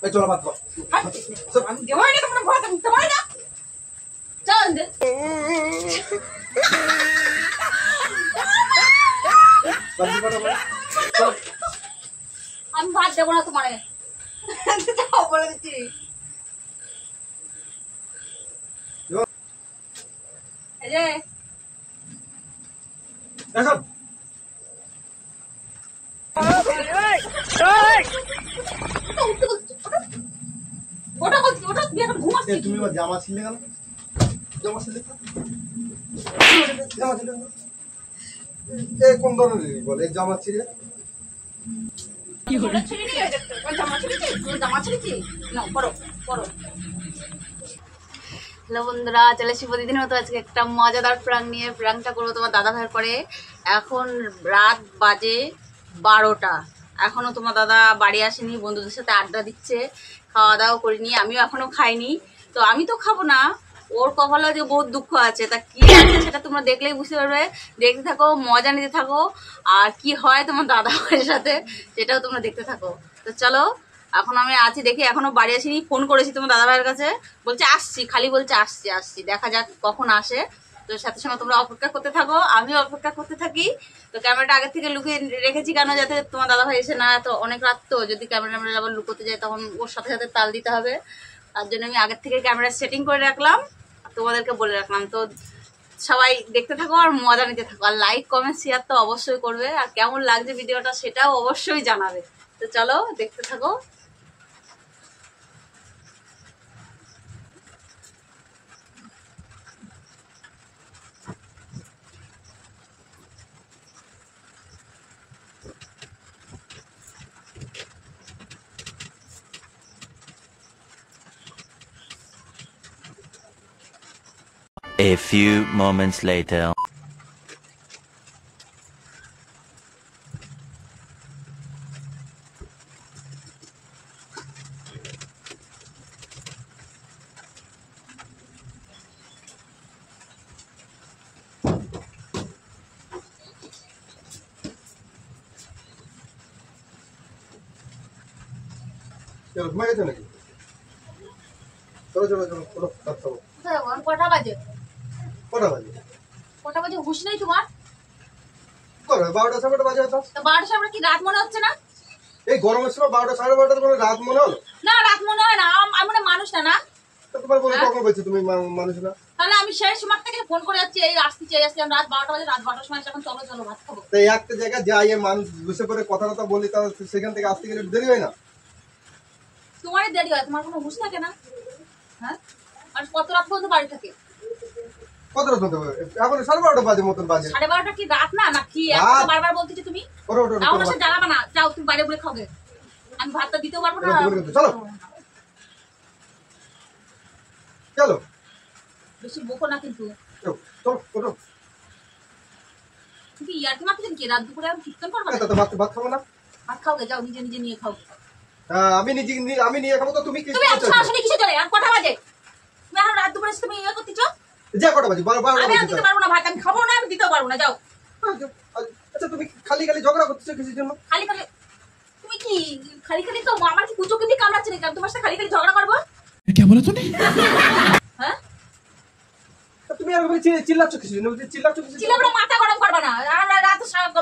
এই চলো ভাত খাও। আমি দেওয়াই না তোমরা ভাত আমি দেওয়াই না। চল দে। আমি ভাত দেবো না তোমারে। যাও বলে দিচ্ছি। এই যে এখন ওটা বলছি ওটা তুই এখন ঘুমাচ্ছিস। তুমি জামা ছিলে কেন? জামা ছিলে জামা ছিলে এই কোন ধরনের বলে জামা ছিলে কি হলো ছিড়ি নিয়ে দেখতে জামা ছিড়িছি তুমি জামা ছিড়িছি না পড়ো পড়ো। হ্যালো বন্ধুরা, চলে এসেছি প্রতিদিনের মতো আজকে একটা মজাদার প্র্যাঙ্ক নিয়ে। প্র্যাঙ্কটা করবো তোমার দাদা ভাইয়ের পরে। এখন রাত বাজে 12টা, এখনো তোমার দাদা বাড়ি আসেনি, বন্ধুদের সাথে আড্ডা দিচ্ছে, খাওয়া দাওয়া করিনি, আমিও এখনো খাইনি। তো আমি তো খাবো না, ওর কপালে যে বহুত দুঃখ আছে, তা কি আছে সেটা তোমরা দেখলেই বুঝতে পারবে। দেখতে থাকো, মজা নিতে থাকো, আর কি হয় তোমার দাদা ভাইয়ের সাথে সেটাও তোমরা দেখতে থাকো। তো চলো, এখন আমি আছি, দেখি এখনো বাড়ি আসিনি। ফোন করেছি তোমার দাদা ভাইয়ের কাছে, বলছে আসছি, খালি বলছে আসছি আসছি, দেখা যাক কখন আসে। তো সাথে সঙ্গে তোমরা অপেক্ষা করতে থাকো, আমিও অপেক্ষা করতে থাকি। তো ক্যামেরাটা আগে থেকে লুকিয়ে রেখেছি কেন, যাতে তোমার দাদা ভাই এসে না, তো অনেক রাত তো, যদি ক্যামেরা আবার লুকোতে যায় তখন ওর সাথে সাথে তাল দিতে হবে। তার জন্য আমি আগের থেকে ক্যামেরা সেটিং করে রাখলাম, তোমাদেরকে বলে রাখলাম। তো সবাই দেখতে থাকো আর মজা নিতে থাকো, আর লাইক কমেন্ট শেয়ার তো অবশ্যই করবে, আর কেমন লাগছে ভিডিওটা সেটাও অবশ্যই জানাবে। তো চলো দেখতে থাকো। A few moments later. চলো ঘুমাই গেছো নাকি? চলো চলো চলো চলো ভাত খাবো। কটা বাজে? কটা বাজে? কটা বাজে হুঁশ নেই তোমার? করো 12টা 12টা বাজে হতো। তো 12টার সময় কি রাত মনে হচ্ছে না? এই গরমের সময় 12টা 12:30টা তোমার রাত মনে হলো? না রাত মনে হয় না, আমি মনে মানুষ না। না তো তোমার বলে কখন বলছো তুমি মানুষ না? তাহলে আমি সেই সময় থেকে ফোন করে যাচ্ছি, এই আসছি এই আসছি, রাত 12টা বাজে, রাত 12টার সময় এখন চলো চলো ভাত খাবো। তো এই একটা জায়গায় যাই মানুষ বসে পড়ে কথা কথা বলি, তাহলে সেখান থেকে আসতে গেলে দেরি হয় না? তোমারই দেরি হয়, তোমার কোনো হুঁশ থাকে না? হ্যাঁ, আর কত রাত পর্যন্ত বাড়ি থাকে? কত রাত হতে হবে? এখন 12:30 বাজে মতন বাজে। 12:30 কি রাত না নাকি? বারবার বলতেছি তুমি। ওরো ওরো আমার সাথে জ্বালাবা না, যাও তুমি বাইরে বলে খাবে, আমি ভাতটা দিতেও পারবো না। চলো চলো বেশি বকো না কিন্তু। চলো চলো। তুমি ইয়ার্কি মারতেছেন কি? রাত দুপুরে আমি কীর্তন করবো না? ভাত খাবো না? ভাত খাও গে, যাও নিজে নিজে নিয়ে খাও। আমি নিয়ে খাবো, তো তুমি কি তুমি আচ্ছা আসলে কিসে চলে? আর কটা বাজে? তুমি এখন রাত দুপুরে তুমি ইয়ে করতেছো? যা কটা বাজে? 12টা আমি আর বাজে। দিতে পারবো না ভাত, আমি খাবো না, আমি দিতেও পারবো না, যাও। আচ্ছা তুমি খালি খালি ঝগড়া করতেছো কিসের জন্য? খালি খালি তুমি কি খালি খালি তো আমার কি কুচো কিন্তু কামড়াচ্ছে নাকি? আমি তোমার সাথে খালি খালি ঝগড়া করবো? क्या बोला तूने? হ্যাঁ, তুমি আর চিল্লাচ্ছ কিসের জন্য? চিল্লাচ্ছ কিসের জন্য? চিল্লাবো মাথা গরম করবে না। আর রাত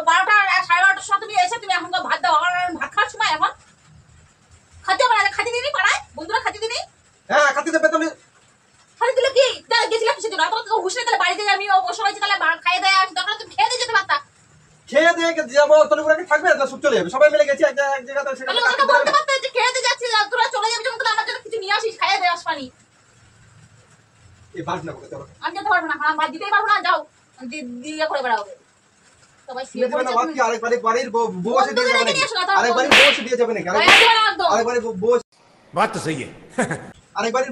12টা 12:30টার সময় তুমি এসে তুমি এখন ভাত দাও, আমার ভাত খাওয়ার সময় এখন খাতে হবে না? খাতে দিনি পাড়ায় বন্ধুরা, খাতে দিনি। হ্যাঁ খাতে দেবে তুমি। খাতে দিলে কি গেছিলাম কিসের জন্য? তোমার তো হুঁশ নেই, তাহলে বাড়িতে আমি বসে রয়েছি, তাহলে খাইয়ে দেয় আসি, দরকার তুমি খেয়ে দিয়ে যেতে পারতা। খেয়ে দিয়ে যাবো তাহলে ওরা কি থাকবে না? সব চলে যাবে, সবাই মিলে গেছি এক জায়গাতে, তাহলে ওকে বলতে পারতে যে খেয়ে দিয়ে যাচ্ছি, তোরা চলে যাবি যখন, তাহলে আমার জন্য কিছু নিয়ে আসিস, খাইয়ে দেয় আসবানি। এই বাদ না করে চলো। আমি যেতে পারবো না, আমি ভাত দিতেই পারবো না, যাও দিয়ে করে বেড়াবে সবাই। শুয়ে দেবে না ভাত কি? আরেকবারে বাড়ির বউ এসে দিয়ে যাবে নাকি? আরেকবারে বউ এসে দিয়ে যাবে নাকি? আরেকবারে বউ बात तो सही है। আরেকবারে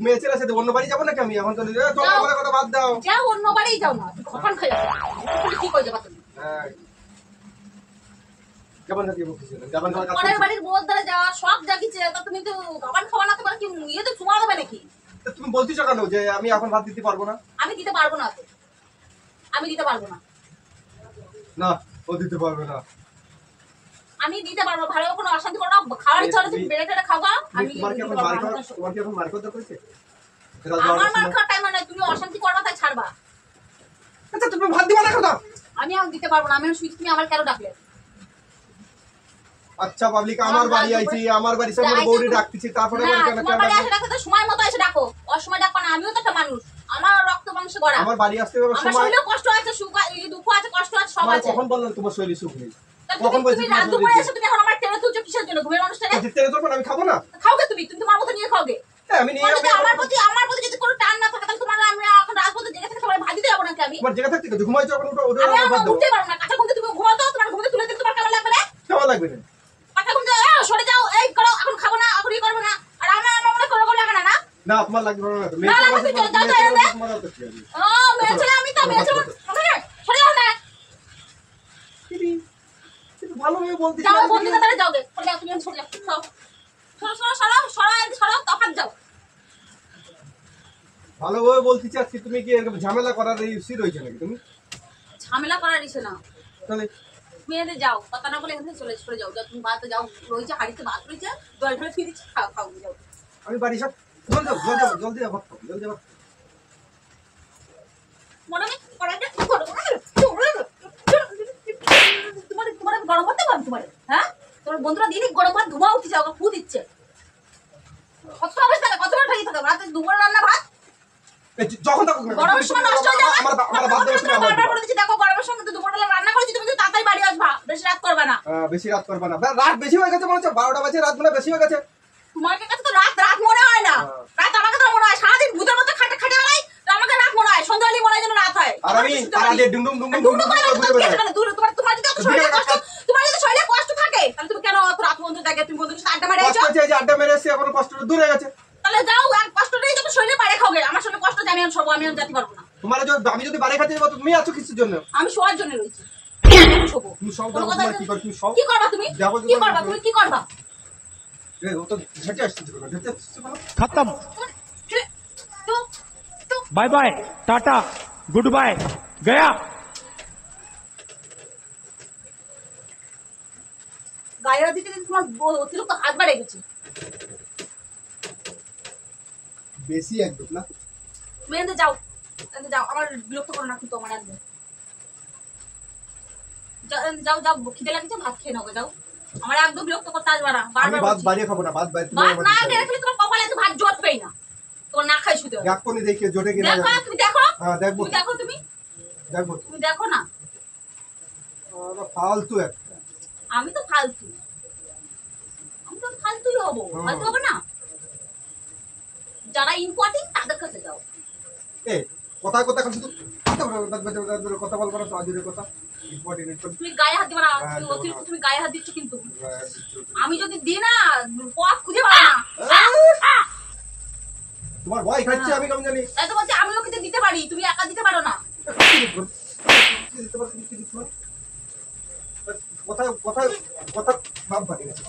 মেয়ে ছেলে সাথে অন্য বাড়ি যাবো নাকি আমি? এখন চলে যাবো, চলো আমার কথা বাদ দাও। যাও অন্য বাড়ি যাও না, কখন খাই কি করে যাবা তুমি? হ্যাঁ কেমন থাকি বলছিস? কেমন কাজ পরের বাড়ির বউর দ্বারা যাওয়া সব জাগিছে, তা তুমি তো খাবার খাওয়া না, তোমার কি ইয়ে তো চুমা দেবে নাকি? তুমি বলতেছো কেন যে আমি এখন ভাত দিতে পারবো না? আমি দিতে পারবো না, তো আমি দিতে পারবো না। না ও দিতে পারবে না। আমি দিতে পারবো, ভালো কোনো অশান্তি করো না, খাওয়ার ইচ্ছা হলে তুমি বেড়ে টেড়ে খাওয়া। আমি তোমার কি এখন মার করতে করেছে? আমার মার খাওয়ার টাইম নাই, তুমি অশান্তি করবা তাই ছাড়বা। আচ্ছা তুমি ভাত দিবা না কথা। আমি আর দিতে পারবো না, আমি শুই, তুমি আমার কেন ডাকলে? আচ্ছা পাবলিক আমার বাড়ি আইছি, আমার বাড়ি সব বউরি ডাকতেছি, তারপরে বলে কেন তোমার বাড়ি আসে ডাকো তো সময় মতো এসে ডাকো, অসময় ডাকো না। আমিও তো একটা মানুষ, আমার রক্ত মাংস গড়া, আমার বাড়ি আসতে হবে আমার সময়। শরীরে কষ্ট আছে, সুখ আছে, দুঃখ আছে, কষ্ট আছে, সব আছে। কখন বললেন তোমার শরীরে সুখ নেই? কখন বলছি তুমি রাত দুপুরে এসে তুমি এখন আমার টেনে তুলছো কিসের জন্য? ঘুমের অনুষ্ঠানে তেলে তো আমি খাবো না। খাওগে তুমি, তুমি তোমার মতো নিয়ে খাওগে। আমি নিয়ে যদি আমার প্রতি যদি কোনো টান না থাকে তাহলে তোমার আমি এখন রাত পর্যন্ত জেগে থেকে তোমার ভাত দিতে যাবো নাকি? আমি তোমার জায়গা থাকতে তো ঘুমাইছো, এখন ওটা ওটা আমি বাদ দাও। উঠতে পারবো না, কাঁচা ঘুমতে তুমি ঘুমাতো, তোমার ঘুমতে তুলে দিতে তোমার কেমন লাগবে না? কেমন লাগবে না? কাঁচা ঘুমতে সরে যাও, এই করো, এখন খাবো না, এখন করবো না। আর আমার মনে করো লাগে না? না তোমার লাগবে না। না লাগবে, তুমি যাও যাও ও মেয়ে ছেলে, আমি তো মেয়ে ছেলে, সরে যাও না। ভালোভাবে বলতেছি। যাও বন্ধু তাড়াতাড়ি যাও গে, সরে যাও, তুমি সরে যাও, সরো তফাৎ যাও। ভালোভাবে বলতেছি, আজকে তুমি কি এরকম ঝামেলা করার এই উচিত হয়েছে নাকি? তুমি ঝামেলা করার ইচ্ছে না, তাহলে মেয়েদের যাও, কথা না বলে এখান থেকে সরে যাও। যাও তুমি বাড়িতে যাও, রয়েছে হাড়িতে ভাত রয়েছে, জল ঢেলে ফিরে দিচ্ছি, খাও যাও। আমি বাড়ি সব জলদি যাবো। মনে নেই কড়াইটা তোমার গরম ভাত দেবো তোমার? হ্যাঁ, তোমার বন্ধুরা দিনই গরম ভাত ধোঁয়া উঠছে, ওকে ফু দিচ্ছে। কত অবস্থা, কত বার খাইয়ে থাকে রাতে দুপুরে রান্না ভাত, যখন তখন গরমের সময় নষ্ট হয়ে যাবে। আমার বাদ দেওয়ার সময় আমার করে দিচ্ছি, দেখো গরমের সময় তো দুপুরবেলা রান্না করেছি, তুমি কিন্তু তাড়াতাড়ি বাড়ি আসবা, বেশি রাত করবে না। বেশি রাত করবে না। রাত বেশি হয়ে গেছে মনে হচ্ছে, 12টা বাজে, রাত মনে বেশি হয়ে গেছে। তোমার কাছে তো রাত মনে হয় না, রাত আমাকে তো মনে হয় সারাদিন ভূতের মতো খাটে বেড়াই, তো আমাকে রাত মনে হয়, সন্ধ্যা হলেই মনে হয় যেন রাত হয়। আর আমি সারাদিন ডুমডুম তোমার যদি শরীরে কষ্ট থাকে তাহলে তুমি কেন অত রাত পর্যন্ত জায়গায় তুমি বন্ধুদের সাথে আড্ডা মারে আইছো? আড্ডা মেরে এসে এখন কষ্টটা দূর হয়ে গেছে। তাহলে যাও, এক কষ্ট নেই, যখন শরীরে বাইরে খাওগে। আমার শরীরে কষ্ট জানি আমি সব, আমি আর যেতে পারবো না। তোমার আমি যদি বাড়ি খাতে যাবো, তুমি আছো কিসের জন্য? আমি শোয়ার জন্য রয়েছি। তুমি সব কোনো দাও, কথা তোমার কি করবে? তুমি সব কি করবা তুমি? যাবো কি করবা তুমি? কি করবা? ও তো ঝেঁটে আসছে, ঝেঁটে আসছে বলো। खत्म। তো bye bye, tata, goodbye, गया। গায়ের দিকে তোমার অতিরিক্ত হাত বাড়ে গেছে। বেশি একদম না। তুমি এনে যাও, আমার বিরক্ত করো না কিন্তু আমার একদম। যাও খিদে লাগছে, ভাত খেয়ে নাও, যাও। আমার একদম বিরক্ত করতে আসবে না, আমি বারবার ভাত বলছি। বাড়িয়ে খাবো না, ভাত ভাত না খেয়ে রাখলে তোমার কপালে তো ভাত জোটবেই না, তোমার না খাই শুধু। দেখো নি, দেখি জোটে কিনা। দেখো, তুমি দেখো, হ্যাঁ দেখবো, তুমি দেখবো। তুমি দেখো না। ফালতু একটা। আমি তো ফালতুই হবো, ফালতু হবে না? যারা ইম্পর্টেন্ট তাদের কাছে যাও। এ কথা শুধু কথা বলবো না তো, আজুরের কথা। তুমি গায়ে হাত দিবা না, তুমি অতিরিক্ত তুমি গায়ে হাত দিচ্ছ কিন্তু। আমি যদি দিই না, পথ খুঁজে পাবো না। তোমার ভয় খাচ্ছে, আমি কেমন জানি। তাই তো বলছি, আমিও কিন্তু দিতে পারি, তুমি একা দিতে পারো না। কথা ভাব বাড়ি গেছে।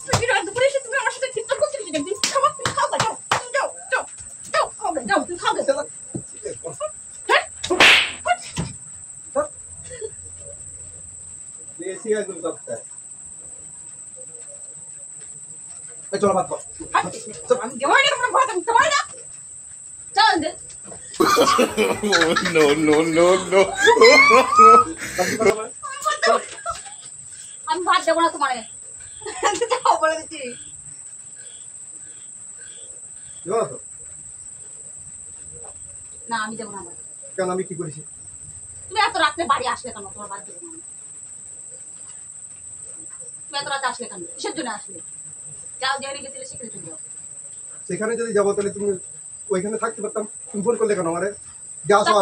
তুমি রাত দুপুরে এসে তুমি আমার সাথে চিৎকার করছো কি? তুমি খাও, যাও, তুমি খাও। বেশি একদম সবটা। চলো ভাত খাও। আমি দেওয়াই না তোমার ভাত, আমি দেওয়াই না। চল দে। No. আমি ভাত দেবো না তোমারে, যাও বলে দিচ্ছি। দেবো না তো? না আমি দেবো না। কেন, আমি কি করেছি? তুমি এত রাত্রে বাড়ি আসলে কেন? তোমার ভাত দেবো না। তুমি এত রাতে আসলে কেন? কিসের জন্য আসলে? যাও, যেখানে গেছিলে সেখানে চলে যাও। সেখানে যদি যাবো তাহলে তুমি ওইখানে থাকতে পারতাম। তুমি ফোন করলে কেন আমারে?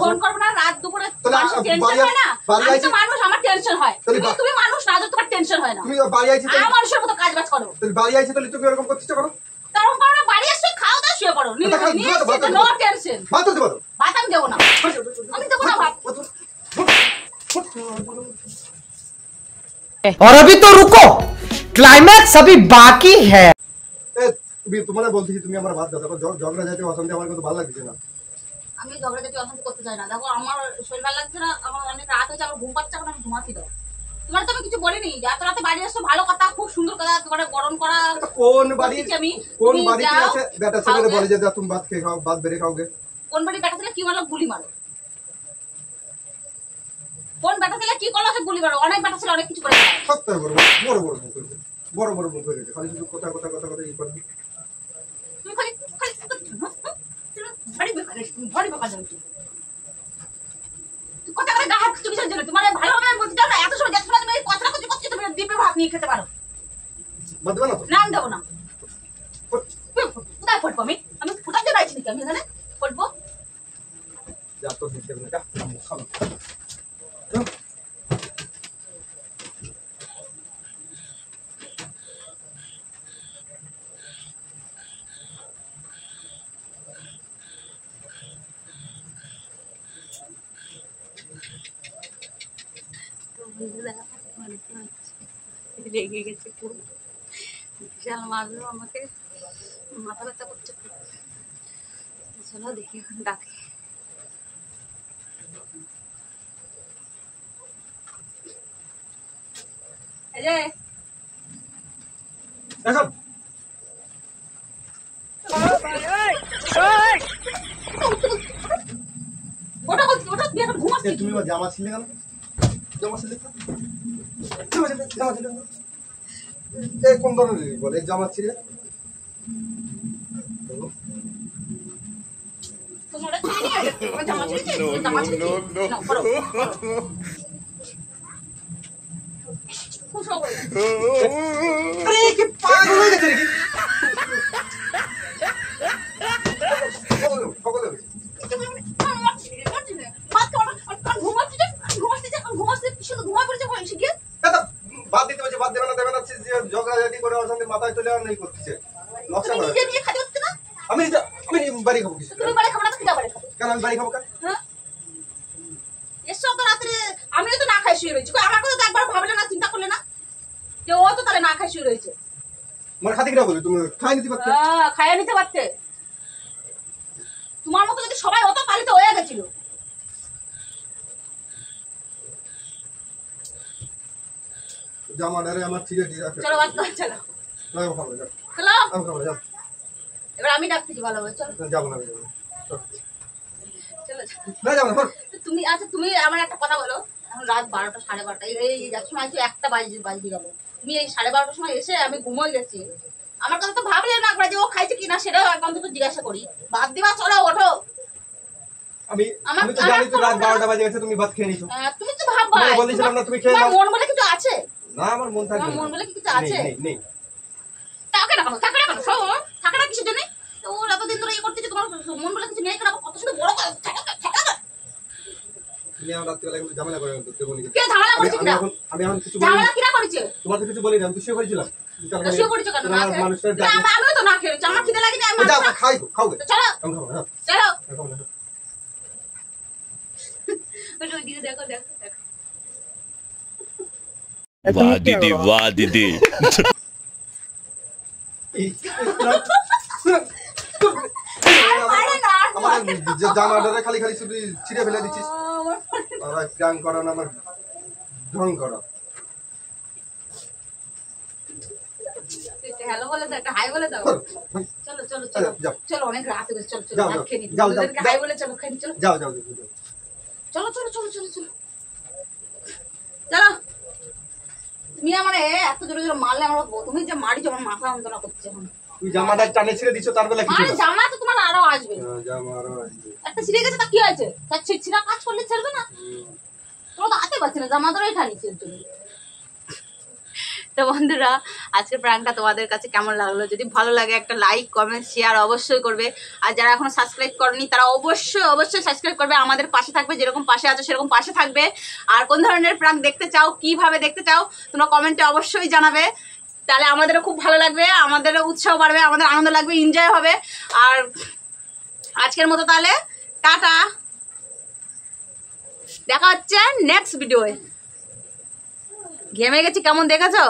ফোন করবো না রাত দুপুরে? টেনশন হয় না? আমি তো মানুষ, আমার টেনশন হয়। তুমি মানুষ না, তোমার টেনশন হয় না? তুমি বাড়ি আইছি, মানুষের মতো কাজ বাজ করো। বাড়ি আইছি তাহলে তুমি এরকম করতে করো। কারণ করো না, বাড়ি আসছে, খাও দাও, শুয়ে পড়ো। No tension. ভাত দিতে পারো? ভাত আমি দেবো না, আমি দেবো না ভাত। और अभी तो रुको, क्लाइमैक्स अभी बाकी है। তুমি তোমার বলতেছি, তুমি আমার ভাত দাও। দেখো ঝগড়া যাইতে অশান্তি আমার কিন্তু ভালো লাগছে না। আমি ঝগড়া জাতীয় অশান্তি করতে চাই না। দেখো আমার শরীর ভালো লাগছে না, আমার অনেক রাত হয়েছে, আমার ঘুম পাচ্ছে, এখন আমি ঘুমাচ্ছি। দাও তোমার তো আমি কিছু বলিনি, এত রাতে বাড়ি আসছো ভালো কথা, খুব সুন্দর কথা, তোমার গরম করা। কোন বাড়ি আমি কোন বাড়িতে আছে বেটা ছেলে বলে যে তুমি ভাত খেয়ে খাও, ভাত বেড়ে খাওগে? কোন বাড়ি বেটা ছেলে কি মারলো? গুলি মারো। কোন বেটা ছেলে কি করলো? গুলি মারো। অনেক বেটা ছেলে অনেক কিছু করে। সত্য বড় বড় বড় মুখ হয়েছে, বড় বড় মুখ হয়েছে, খালি শুধু কথা কথা কথা কথা ই করবি। তুমি খালি খালি বাড়ি বেকার, বাড়ি বেকার যাচ্ছি। কথা করে গায়ে হাত তুলিস জন্য তোমার ভালোভাবে আমি বলতে চাও না, এত সময় যাচ্ছ না, তুমি কথা করতে করতে তুমি দ্বীপে ভাত নিয়ে খেতে পারো। ভাত দেবে না তো? নাম দেবো না। কোথায় পড়বো আমি? আমি ফুটাতে পারছি নাকি আমি এখানে পড়বো? যা তো দিতে হবে না, খাও। রেগে গেছে খুব, বিশাল মারলো আমাকে, মাথা ব্যথা করছে। চলো দেখি এখন ডাকে। এই যে এখন ওটা ওটা তুই এখন ঘুমাচ্ছিস? তুমি আমার জামা ছিলে কেন? জামা ছিলে কেন? জামা ছিলে কেন? এই কোন ধরনের বলে জামা ছিলে? তোমার ছেড়ে নিয়ে গেছে, তোমার জামা ছেড়ে দিয়েছে, জামা ছেড়ে দিয়েছে। নাও, করো, করো। খুশ হও বলে। আরে কি পাগল হয়ে গেছে নাকি? পাগল হয়ে গেছে। বাদ দিতে বলছে, বাদ দেবে না দেবে না, ঝগড়াঝাটি করে অশান্তি মাথায় তুলে আর নেই করতেছে, নকশা করে। আমি বাড়ি খাবো কিছু কেন? আমি বাড়ি খাবো কেন? আমিও তো না খাই শুয়ে রয়েছি, আমার কথা তো একবার ভাবলে না, চিন্তা করলে না যে ও তো তাহলে না খাই শুয়ে রয়েছে। মানে খাতে কিনা বলে তুমি খাই নিতে পারতে? খাইয়া নিতে পারতে। তোমার মতো যদি সবাই হতো তাহলে তো হয়ে গেছিল। জামাটারে আমার ছিঁড়ে দিয়ে রাখে। চলো বাদ দাও, চলো না, আমি খাবো না, যাও। চলো। আমি খাবো না, যাও। এবার আমি ডাকতেছি ভালোভাবে, চলো যাবো না, আমি যাবো না। চলো। চলো। না যাবো না, তুমি আচ্ছা তুমি আমার একটা কথা বলো, এখন রাত 12টা 12:30, এই যার সময় তো 1টা বাজে গেল, তুমি এই 12:30টার সময় এসে আমি ঘুমোই গেছি, আমার কথা তো ভাবলে না করে যে ও খাইছে কিনা সেটাও একবার তো জিজ্ঞাসা করি। বাদ দিবা, চলো ওঠো। আমি তো জানি তো রাত 12টা বাজে গেছে, তুমি ভাত খেয়ে নিছো। তুমি তো ভাববা আমি বলেছিলাম না তুমি খেয়ে তোমার নাও। মন বলে কিছু আছে? না, আমার মন থাকবে তোমার না। মন বলে কি কিছু আছে? নেই, নেই। থাকে না কেন, থাকে না কেন, সব থাকে না কিসের জন্য? তো ও এতদিন ধরে ইয়ে করতেছে, তোমার মন বলে কিছু নেই কেন? কত শুধু বড় কথা থাকে না। তুমি আমার রাত্রিবেলা কিন্তু ঝামেলা করে তো কেমন কে ঝামেলা করছে কিনা? আমি এখন কিছু বলি ঝামেলা কিনা করেছে? তোমার তো কিছু বলি না, আমি তো শুয়ে পড়েছিলাম। তো শুয়ে পড়েছো কেন? না খেয়ে? মানুষের না, আমিও তো না খেয়েছি, আমার খিদে লাগেনি, আমি যাও, মাছ- খাই খাও গে। চলো আমি খাবো না, চলো। আমি খাবো না। ওইদিকে দেখো দেখো দেখো। वाह दीदी वाह दीदी আরে না, আমার জামাটারে খালি খালি শুধু ছিঁড়ে ফেলে দিচ্ছিস। আমার আর গান করা না, আমার ঢং করা। হ্যালো বলে দাও, একটা হাই বলে দাও। চলো চলো চলো যাও। চলো, অনেক রাত হয়ে গেছে, চলো চলো যাও, ভাত যাও, খেয়ে নিই। যাও, যাও, ওদেরকে হাই বলে চলো, খেয়ে নিই, চলো যাও যাও যাও, যাও। চলো চলো চলো চলো চলো চলো। তুমি আমার এত জোরে জোরে মারলে, আমার তুমি যে মারিছো আমার মাথা যন্ত্রণা করছে এখন। তুই জামাটা টানে ছিঁড়ে দিচ্ছ, তার বেলা কিছু আরে না। জামা তো তোমার আরো আসবে। জামা আরো আসবে। একটা ছিঁড়ে গেছে, তা কি হয়েছে? তার ছিঁড়া কাজ করলে ছেড়বে না? তোমার তো হাতে পাচ্ছে না, জামা ধরেই টানিছে এর জন্য। তো বন্ধুরা, আজকের প্র্যাঙ্কটা তোমাদের কাছে কেমন লাগলো? যদি ভালো লাগে একটা লাইক কমেন্ট শেয়ার অবশ্যই করবে। আর যারা এখনো সাবস্ক্রাইব করনি তারা অবশ্যই অবশ্যই সাবস্ক্রাইব করবে, আমাদের পাশে থাকবে, যেরকম পাশে আছো সেরকম পাশে থাকবে। আর কোন ধরনের প্র্যাঙ্ক দেখতে চাও, কিভাবে দেখতে চাও, তোমরা কমেন্টে অবশ্যই জানাবে, তাহলে আমাদেরও খুব ভালো লাগবে, আমাদেরও উৎসাহ বাড়বে, আমাদের আনন্দ লাগবে, এনজয় হবে। আর আজকের মতো তাহলে টাটা, দেখা হচ্ছে নেক্সট ভিডিওয়ে। ঘেমে গেছি কেমন দেখেছো?